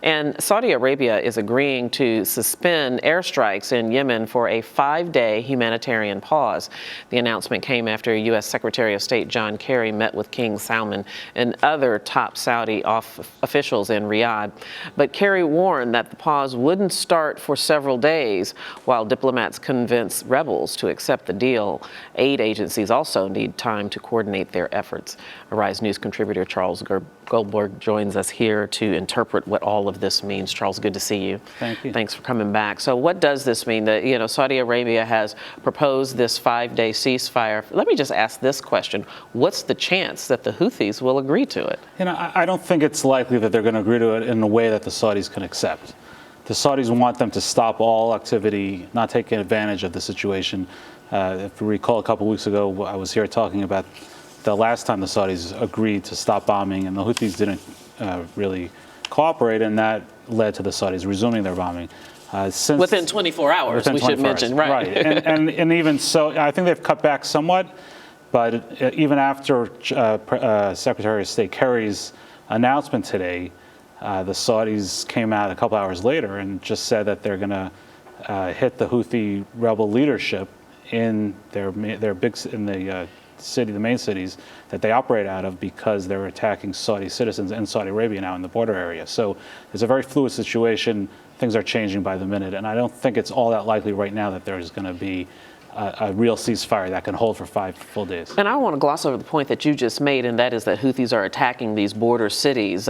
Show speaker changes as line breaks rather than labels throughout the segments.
And Saudi Arabia is agreeing to suspend airstrikes in Yemen for a 5-day humanitarian pause. The announcement came after U.S. Secretary of State John Kerry met with King Salman and other top Saudi officials in Riyadh. But Kerry warned that the pause wouldn't start for several days while diplomats convince rebels to accept the deal. Aid agencies also need time to coordinate their efforts. Arise News contributor Charles Goldberg joins us here to interpret what all of this means. Charles, good to see you.
Thank you.
Thanks for coming back. So what does this mean? That, Saudi Arabia has proposed this 5-day ceasefire. Let me just ask this question. What's the chance that the Houthis will agree to it?
I don't think it's likely that they're going to agree to it in a way that the Saudis can accept. The Saudis want them to stop all activity, not taking advantage of the situation. If you recall, a couple weeks ago, I was here talking about the last time the Saudis agreed to stop bombing, and the Houthis didn't really cooperate, and that led to the Saudis resuming their bombing.
Within 24 hours, we should mention, right?
And even so, I think they've cut back somewhat, but even after Secretary of State Kerry's announcement today, the Saudis came out a couple hours later and just said that they're going to hit the Houthi rebel leadership in the main cities that they operate out of, because they're attacking Saudi citizens in Saudi Arabia now in the border area. So it's a very fluid situation. Things are changing by the minute, and I don't think it's all that likely right now that there's going to be a real ceasefire that can hold for 5 full days.
And I want to gloss over the point that you just made, and that is that Houthis are attacking these border cities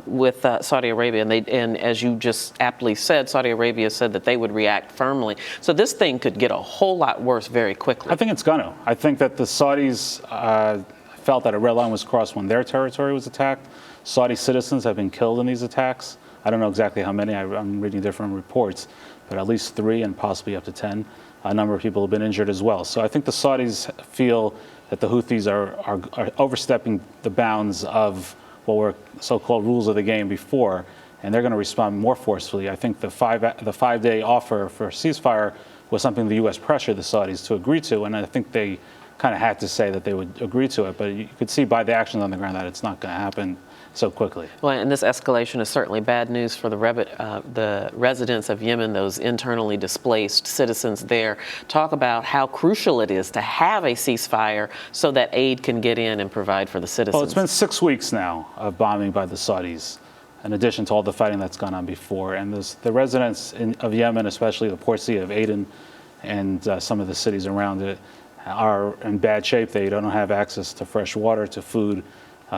with Saudi Arabia. And as you just aptly said, Saudi Arabia said that they would react firmly. So this thing could get a whole lot worse very quickly.
I think it's going to. I think that the Saudis felt that a red line was crossed when their territory was attacked. Saudi citizens have been killed in these attacks. I don't know exactly how many. I'm reading different reports, but at least 3 and possibly up to 10. A number of people have been injured as well. So I think the Saudis feel that the Houthis are overstepping the bounds of what were so-called rules of the game before, and they're going to respond more forcefully. I think the 5-day offer for a ceasefire was something the U.S. pressured the Saudis to agree to, and I think they kind of had to say that they would agree to it. But you could see by the actions on the ground that it's not going to happen so quickly.
Well, and this escalation is certainly bad news for the residents of Yemen, those internally displaced citizens there. Talk about how crucial it is to have a ceasefire so that aid can get in and provide for the citizens.
Well, it's been 6 weeks now of bombing by the Saudis, in addition to all the fighting that's gone on before. And the residents of Yemen, especially the port city of Aden and some of the cities around it, are in bad shape. They don't have access to fresh water, to food.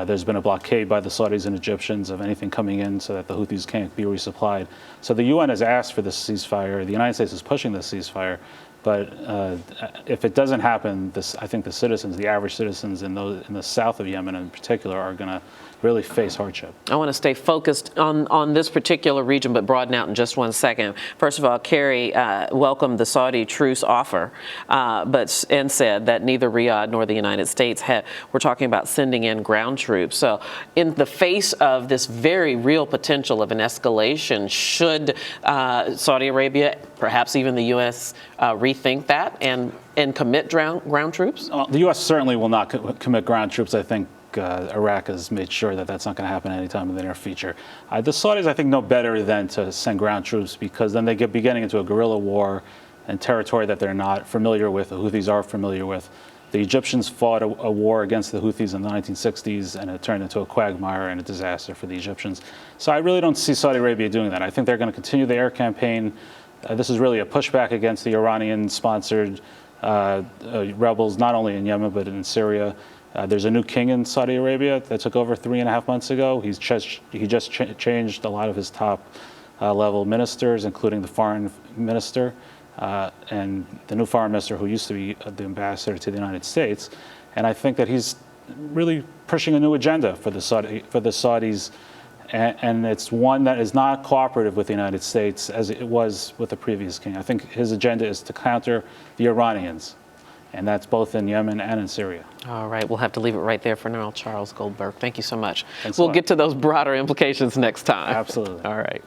There's been a blockade by the Saudis and Egyptians of anything coming in so that the Houthis can't be resupplied. So the UN has asked for this ceasefire. The United States is pushing this ceasefire. But if it doesn't happen, I think the citizens, the average citizens in the south of Yemen in particular, are going to really face hardship.
I want to stay focused on this particular region, but broaden out in just one second. First of all, Kerry welcomed the Saudi truce offer, and said that neither Riyadh nor the United States were talking about sending in ground troops. So in the face of this very real potential of an escalation, should Saudi Arabia, perhaps even the U.S., rethink that and commit ground troops?
The U.S. certainly will not commit ground troops. I think Iraq has made sure that that's not going to happen anytime in the near future. The Saudis, I think, know better than to send ground troops, because then they be getting into a guerrilla war in territory that they're not familiar with, the Houthis are familiar with. The Egyptians fought a war against the Houthis in the 1960s, and it turned into a quagmire and a disaster for the Egyptians. So I really don't see Saudi Arabia doing that. I think they're going to continue the air campaign. This is really a pushback against the Iranian-sponsored rebels, not only in Yemen, but in Syria. There's a new king in Saudi Arabia that took over 3.5 months ago. He just changed a lot of his top level ministers, including the foreign minister and the new foreign minister, who used to be the ambassador to the United States. And I think that he's really pushing a new agenda for the Saudis. And it's one that is not cooperative with the United States as it was with the previous king. I think his agenda is to counter the Iranians, and that's both in Yemen and in Syria.
All right, we'll have to leave it right there for now. Charles Goldberg, thank you so much.
Thanks
we'll get to those broader implications next time.
Absolutely.
All right.